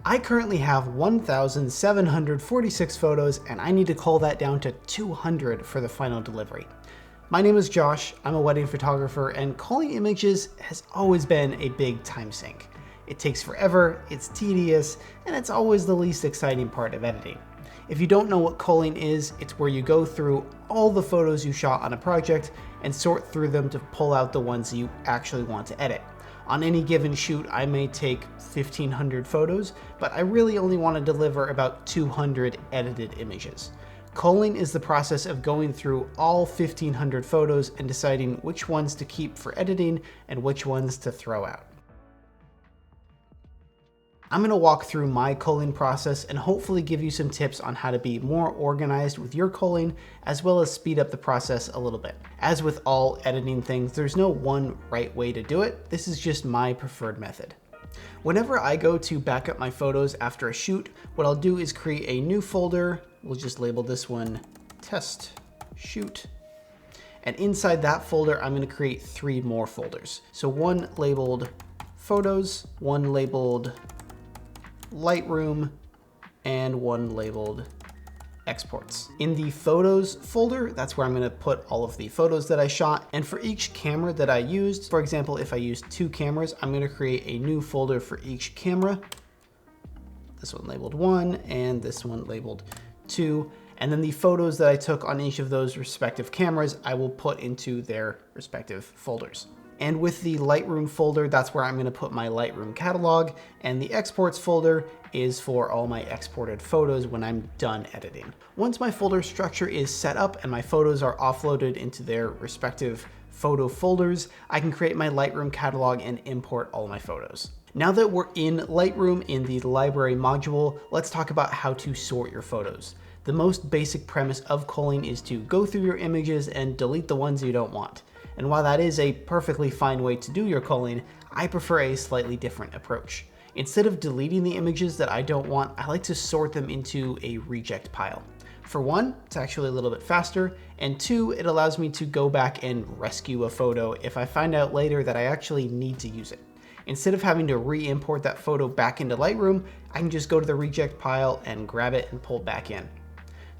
I currently have 1,746 photos and I need to cull that down to 200 for the final delivery. My name is Josh, I'm a wedding photographer, and culling images has always been a big time sink. It takes forever, it's tedious, and it's always the least exciting part of editing. If you don't know what culling is, it's where you go through all the photos you shot on a project and sort through them to pull out the ones you actually want to edit. On any given shoot, I may take 1,500 photos, but I really only want to deliver about 200 edited images. Culling is the process of going through all 1,500 photos and deciding which ones to keep for editing and which ones to throw out. I'm going to walk through my culling process and hopefully give you some tips on how to be more organized with your culling, as well as speed up the process a little bit. As with all editing things, there's no one right way to do it. This is just my preferred method. Whenever I go to back up my photos after a shoot, what I'll do is create a new folder. We'll just label this one Test Shoot. And inside that folder, I'm going to create 3 more folders. So one labeled Photos, one labeled Lightroom, and one labeled Exports. In the Photos folder, that's where I'm going to put all of the photos that I shot. And for each camera that I used, for example, if I used 2 cameras, I'm going to create a new folder for each camera. This one labeled 1 and this one labeled 2. And then the photos that I took on each of those respective cameras, I will put into their respective folders. And with the Lightroom folder, that's where I'm going to put my Lightroom catalog, and the Exports folder is for all my exported photos when I'm done editing. Once my folder structure is set up and my photos are offloaded into their respective photo folders, I can create my Lightroom catalog and import all my photos. Now that we're in Lightroom in the library module, let's talk about how to sort your photos. The most basic premise of culling is to go through your images and delete the ones you don't want. And while that is a perfectly fine way to do your culling, I prefer a slightly different approach. Instead of deleting the images that I don't want, I like to sort them into a reject pile. For one, it's actually a little bit faster, and 2, it allows me to go back and rescue a photo if I find out later that I actually need to use it. Instead of having to re-import that photo back into Lightroom, I can just go to the reject pile and grab it and pull it back in.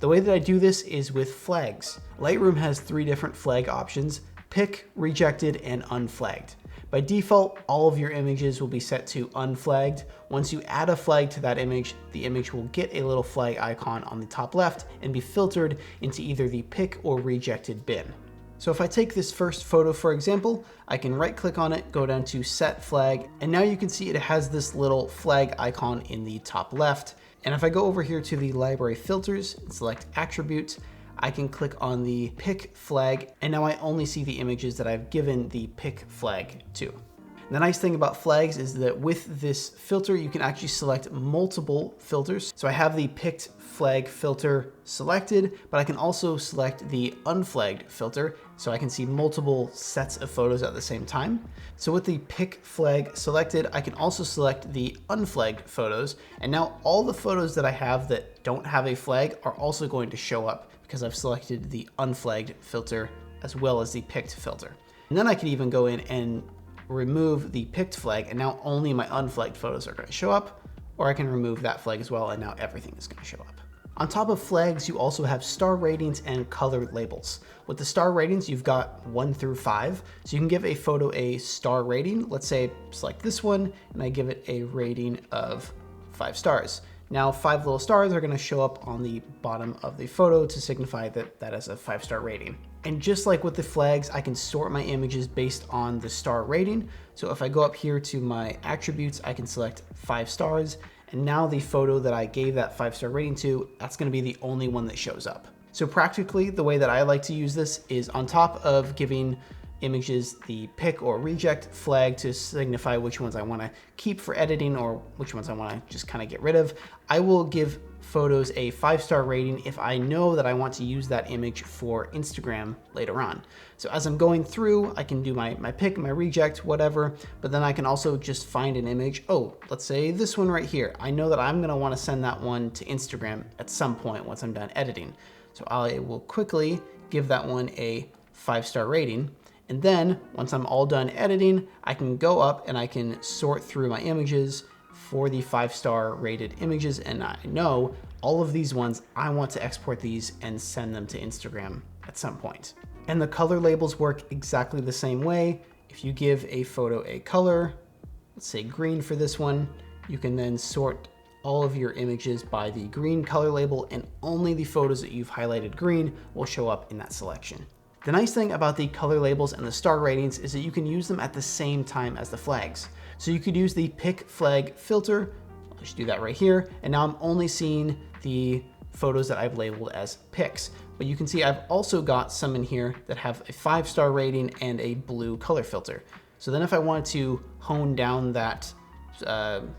The way that I do this is with flags. Lightroom has 3 different flag options: pick, rejected, and unflagged. By default, all of your images will be set to unflagged. Once you add a flag to that image, the image will get a little flag icon on the top left and be filtered into either the pick or rejected bin. So if I take this first photo, for example, I can right click on it, go down to set flag, and now you can see it has this little flag icon in the top left. And if I go over here to the library filters and select attributes, I can click on the pick flag, and now I only see the images that I've given the pick flag to. And the nice thing about flags is that with this filter, you can actually select multiple filters. So I have the picked flag filter selected, but I can also select the unflagged filter, so I can see multiple sets of photos at the same time. So with the pick flag selected, I can also select the unflagged photos, and now all the photos that I have that don't have a flag are also going to show up because I've selected the unflagged filter as well as the picked filter. And then I can even go in and remove the picked flag, and now only my unflagged photos are going to show up, or I can remove that flag as well, and now everything is going to show up. On top of flags, you also have star ratings and colored labels. With the star ratings, you've got 1 through 5, so you can give a photo a star rating. Let's say select this one, and I give it a rating of 5 stars. Now 5 little stars are going to show up on the bottom of the photo to signify that that is a 5-star rating. And just like with the flags, I can sort my images based on the star rating. So if I go up here to my attributes, I can select 5 stars. And now the photo that I gave that 5-star rating to, that's going to be the only one that shows up. So practically, the way that I like to use this is on top of giving images the pick or reject flag to signify which ones I want to keep for editing or which ones I want to just kind of get rid of, I will give photos a 5-star rating if I know that I want to use that image for Instagram later on. So as I'm going through, I can do my pick, my reject, whatever, but then I can also just find an image. Oh, let's say this one right here. I know that I'm going to want to send that one to Instagram at some point once I'm done editing. So I will quickly give that one a 5-star rating. And then once I'm all done editing, I can go up and I can sort through my images, for the 5-star rated images, and I know all of these ones, I want to export these and send them to Instagram at some point. And the color labels work exactly the same way. If you give a photo a color, let's say green for this one, you can then sort all of your images by the green color label, and only the photos that you've highlighted green will show up in that selection. The nice thing about the color labels and the star ratings is that you can use them at the same time as the flags. So you could use the pick flag filter. I'll just do that right here. And now I'm only seeing the photos that I've labeled as picks. But you can see I've also got some in here that have a 5-star rating and a blue color filter. So then if I wanted to hone down that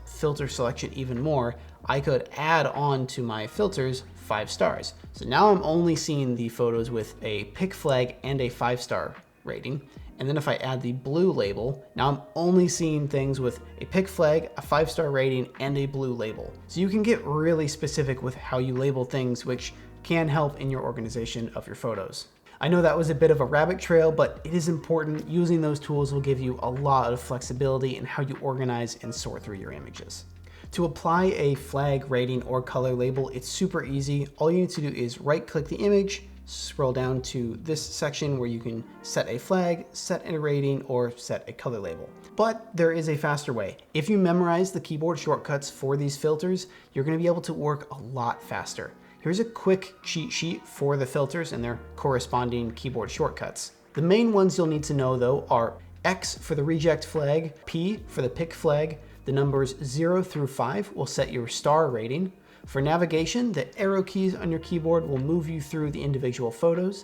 filter selection even more, I could add on to my filters 5 stars. So now I'm only seeing the photos with a pick flag and a 5-star rating. And then if I add the blue label, now I'm only seeing things with a pick flag, a 5-star rating, and a blue label. So you can get really specific with how you label things, which can help in your organization of your photos. I know that was a bit of a rabbit trail, but it is important. Using those tools will give you a lot of flexibility in how you organize and sort through your images. To apply a flag, rating, or color label, it's super easy. All you need to do is right-click the image, scroll down to this section where you can set a flag, set a rating, or set a color label. But there is a faster way. If you memorize the keyboard shortcuts for these filters, you're going to be able to work a lot faster. Here's a quick cheat sheet for the filters and their corresponding keyboard shortcuts. The main ones you'll need to know though are X for the reject flag, P for the pick flag, the numbers 0 through 5 will set your star rating. For navigation, the arrow keys on your keyboard will move you through the individual photos.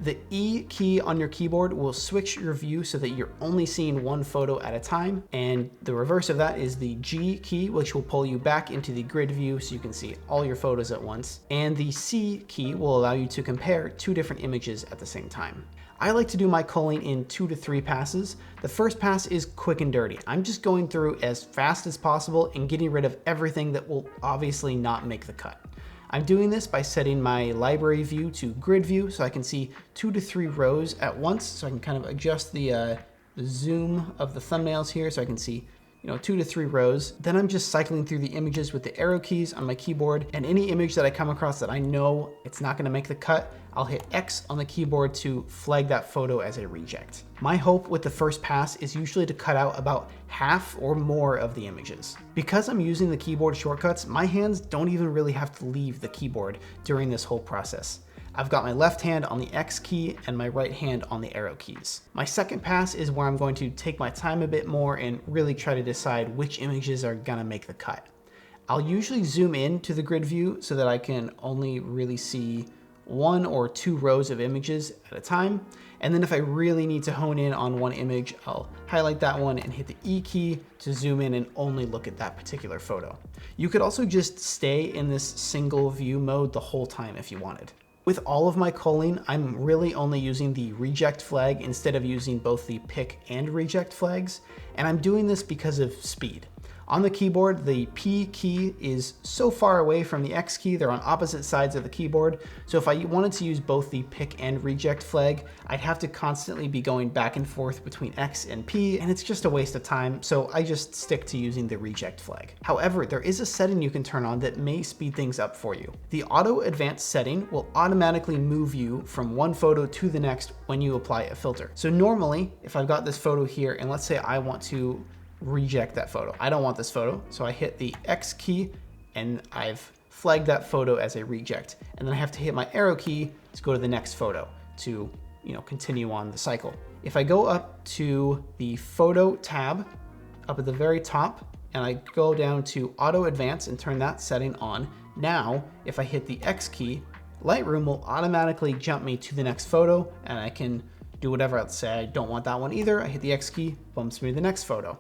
The E key on your keyboard will switch your view so that you're only seeing one photo at a time. And the reverse of that is the G key, which will pull you back into the grid view so you can see all your photos at once. And the C key will allow you to compare 2 different images at the same time. I like to do my culling in 2 to 3 passes. The first pass is quick and dirty. I'm just going through as fast as possible and getting rid of everything that will obviously not make the cut. I'm doing this by setting my library view to grid view so I can see 2 to 3 rows at once. So I can kind of adjust the zoom of the thumbnails here so I can see 2 to 3 rows. Then I'm just cycling through the images with the arrow keys on my keyboard, and any image that I come across that I know it's not gonna make the cut, I'll hit X on the keyboard to flag that photo as a reject. My hope with the first pass is usually to cut out about half or more of the images. Because I'm using the keyboard shortcuts, my hands don't even really have to leave the keyboard during this whole process. I've got my left hand on the X key and my right hand on the arrow keys. My second pass is where I'm going to take my time a bit more and really try to decide which images are gonna make the cut. I'll usually zoom in to the grid view so that I can only really see 1 or 2 rows of images at a time. And then if I really need to hone in on one image, I'll highlight that one and hit the E key to zoom in and only look at that particular photo. You could also just stay in this single view mode the whole time if you wanted. With all of my culling, I'm really only using the reject flag instead of using both the pick and reject flags. And I'm doing this because of speed. On the keyboard, the P key is so far away from the X key, they're on opposite sides of the keyboard. So if I wanted to use both the pick and reject flag, I'd have to constantly be going back and forth between X and P, and it's just a waste of time. So I just stick to using the reject flag. However, there is a setting you can turn on that may speed things up for you. The auto advanced setting will automatically move you from one photo to the next when you apply a filter. So normally, if I've got this photo here, and let's say I want to reject that photo. I don't want this photo, so I hit the X key and I've flagged that photo as a reject. And then I have to hit my arrow key to go to the next photo to, continue on the cycle. If I go up to the photo tab up at the very top and I go down to auto advance and turn that setting on, now if I hit the X key, Lightroom will automatically jump me to the next photo and I can do whatever. Let's say I don't want that one either. I hit the X key, bumps me to the next photo.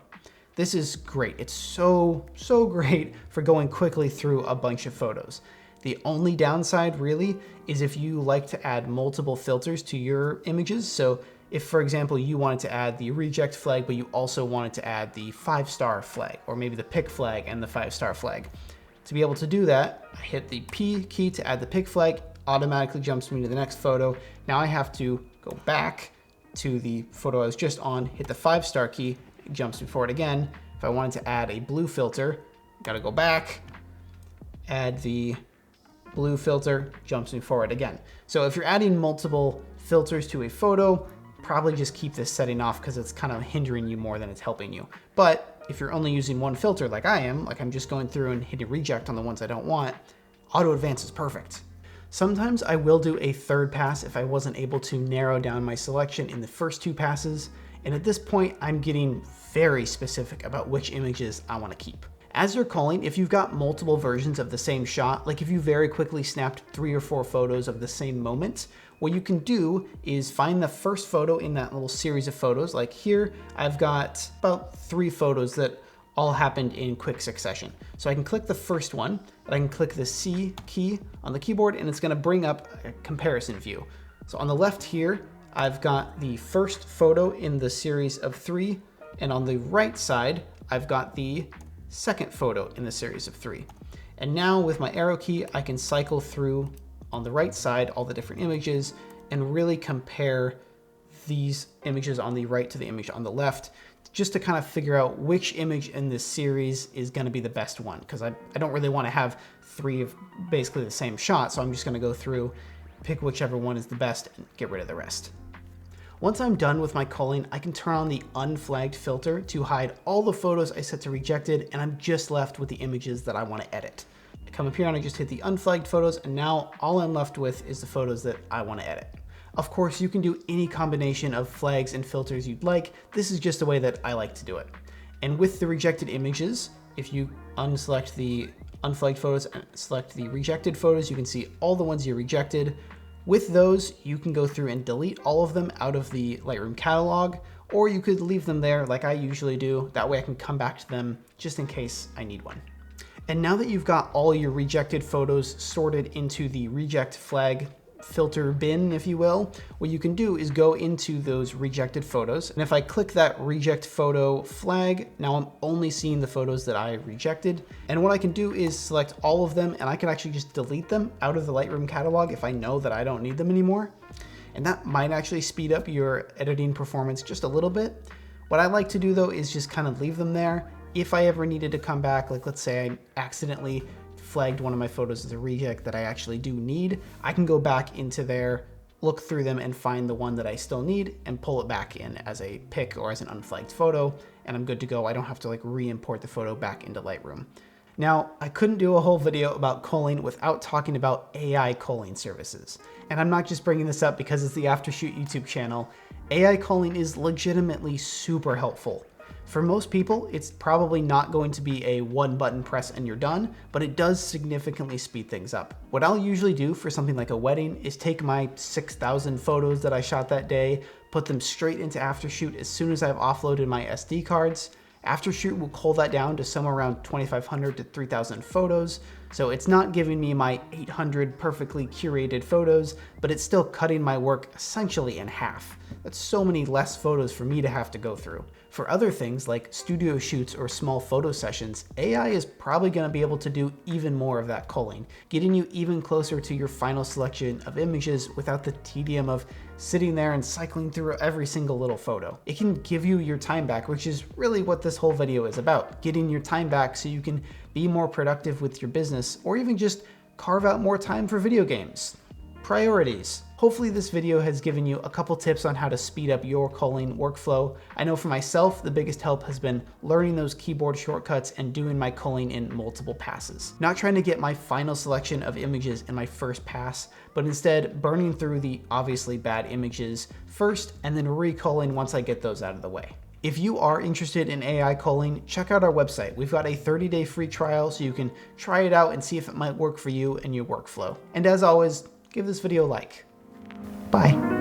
This is great. It's so great for going quickly through a bunch of photos. The only downside really is if you like to add multiple filters to your images. So if, for example, you wanted to add the reject flag, but you also wanted to add the 5-star flag, or maybe the pick flag and the 5-star flag. To be able to do that, I hit the P key to add the pick flag, automatically jumps me to the next photo. Now I have to go back to the photo I was just on, hit the 5-star key, jumps me forward again. If I wanted to add a blue filter, Gotta go back, add the blue filter, jumps me forward again. So if you're adding multiple filters to a photo, probably just keep this setting off because it's kind of hindering you more than it's helping you. But if you're only using one filter like I am, like I'm just going through and hitting reject on the ones I don't want, auto advance is perfect. Sometimes I will do a third pass if I wasn't able to narrow down my selection in the first 2 passes. And at this point, I'm getting very specific about which images I want to keep. As you're culling, if you've got multiple versions of the same shot, like if you very quickly snapped 3 or 4 photos of the same moment, what you can do is find the first photo in that little series of photos. Like here, I've got about 3 photos that all happened in quick succession. So I can click the first one, and I can click the C key on the keyboard, and it's gonna bring up a comparison view. So on the left here, I've got the first photo in the series of 3, and on the right side, I've got the second photo in the series of 3. And now with my arrow key, I can cycle through on the right side all the different images and really compare these images on the right to the image on the left, just to kind of figure out which image in this series is going to be the best one, because I don't really want to have 3 of basically the same shot, so I'm just going to go through, pick whichever one is the best, and get rid of the rest. Once I'm done with my culling, I can turn on the unflagged filter to hide all the photos I set to rejected, and I'm just left with the images that I want to edit. I come up here and I just hit the unflagged photos, and now all I'm left with is the photos that I want to edit. Of course, you can do any combination of flags and filters you'd like. This is just the way that I like to do it. And with the rejected images, if you unselect the unflagged photos and select the rejected photos, you can see all the ones you rejected. With those, you can go through and delete all of them out of the Lightroom catalog, or you could leave them there like I usually do. That way I can come back to them just in case I need one. And now that you've got all your rejected photos sorted into the reject flag filter bin, if you will, what you can do is go into those rejected photos. And if I click that reject photo flag, now I'm only seeing the photos that I rejected. And what I can do is select all of them, and I can actually just delete them out of the Lightroom catalog if I know that I don't need them anymore. And that might actually speed up your editing performance just a little bit. What I like to do though is just kind of leave them there. If I ever needed to come back, like let's say I accidentally flagged one of my photos as a reject that I actually do need, I can go back into there, look through them and find the one that I still need and pull it back in as a pic or as an unflagged photo, and I'm good to go. I don't have to like re-import the photo back into Lightroom. Now, I couldn't do a whole video about culling without talking about AI culling services. And I'm not just bringing this up because it's the Aftershoot YouTube channel. AI culling is legitimately super helpful. For most people, it's probably not going to be a 1-button press and you're done, but it does significantly speed things up. What I'll usually do for something like a wedding is take my 6,000 photos that I shot that day, put them straight into Aftershoot as soon as I've offloaded my SD cards. Aftershoot will cull that down to somewhere around 2,500 to 3,000 photos. So it's not giving me my 800 perfectly curated photos, but it's still cutting my work essentially in half. That's so many less photos for me to have to go through. For other things like studio shoots or small photo sessions, AI is probably going to be able to do even more of that culling, getting you even closer to your final selection of images without the tedium of sitting there and cycling through every single little photo. It can give you your time back, which is really what this whole video is about, getting your time back so you can be more productive with your business or even just carve out more time for video games. Priorities. Hopefully this video has given you a couple tips on how to speed up your culling workflow. I know for myself, the biggest help has been learning those keyboard shortcuts and doing my culling in multiple passes. Not trying to get my final selection of images in my first pass, but instead burning through the obviously bad images first and then reculling once I get those out of the way. If you are interested in AI culling, check out our website. We've got a 30-day free trial so you can try it out and see if it might work for you and your workflow. And as always, give this video a like. Bye.